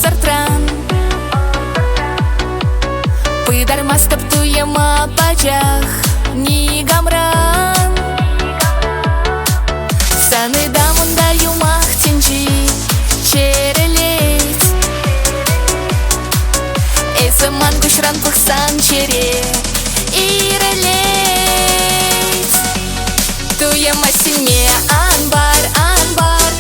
Онтартран Пыдарма стаптуема пачах Нигамран Саны дамунда юмах тинчи Черелец Эйса мангушран пухсан чере Ирелец Туема сильме анбар, анбар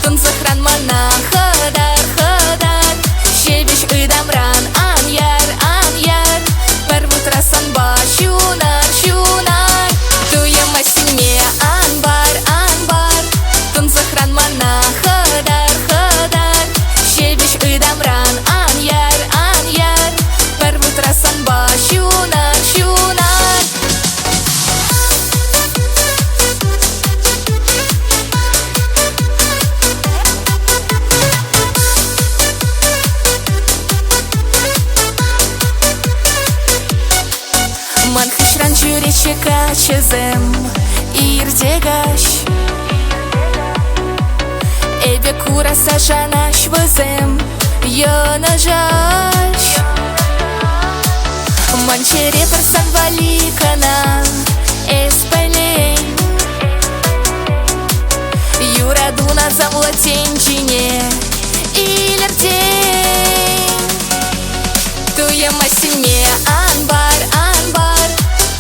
Тунзахран мана хадар, хадар Шевиш ыдамран ан-яр, ан-яр Первутрасан ба шунар, шунар Туема сильме анбар, анбар Тунзахран мана хадар, хадар Шевиш ыдамран ан-яр, ан-яр Первутрасан ба шунар, шунар Манхашран чуречека чезем ирдегаш Эбе кура сажанаш вызем йонажаш Манчере персан валикана эспелей Юрадуна замлатенчине илердей Туема сильме анбар, анбар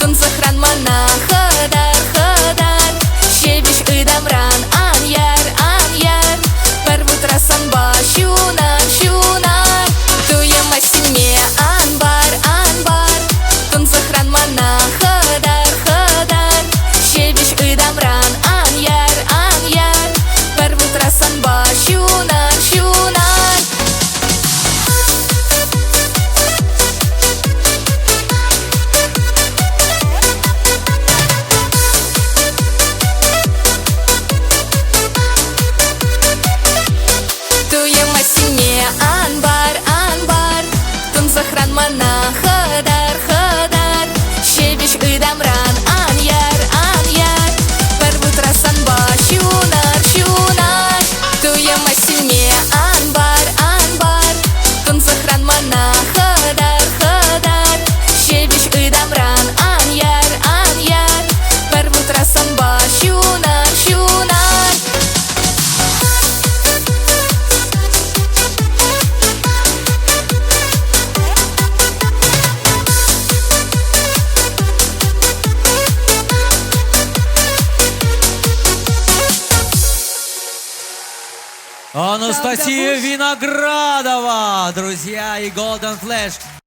Тунзахран мана хадар, хадар Шевиш ыдамран ан-яр, ан-яр Первутрасан ба шунар, шунар Туема сильме анбар, анбар Тунзахран мана хадар, хадар Шевиш ыдамран ан-яр, ан-яр Первутрасан ба шунар, шунар Туема сильме анбар, анбар Тунзахран мана хадар, хадар Шевиш ыдамран ан-яр, ан-яр Первутрасан ба шунар, шунар Туема сильме анбар, анбар Тунзахран мана хадар, хадар Шевиш ыдамран ан-яр, ан-яр Первутрасан ба шунар, шунар Анастасия Виноградова, друзья, и Golden Flash.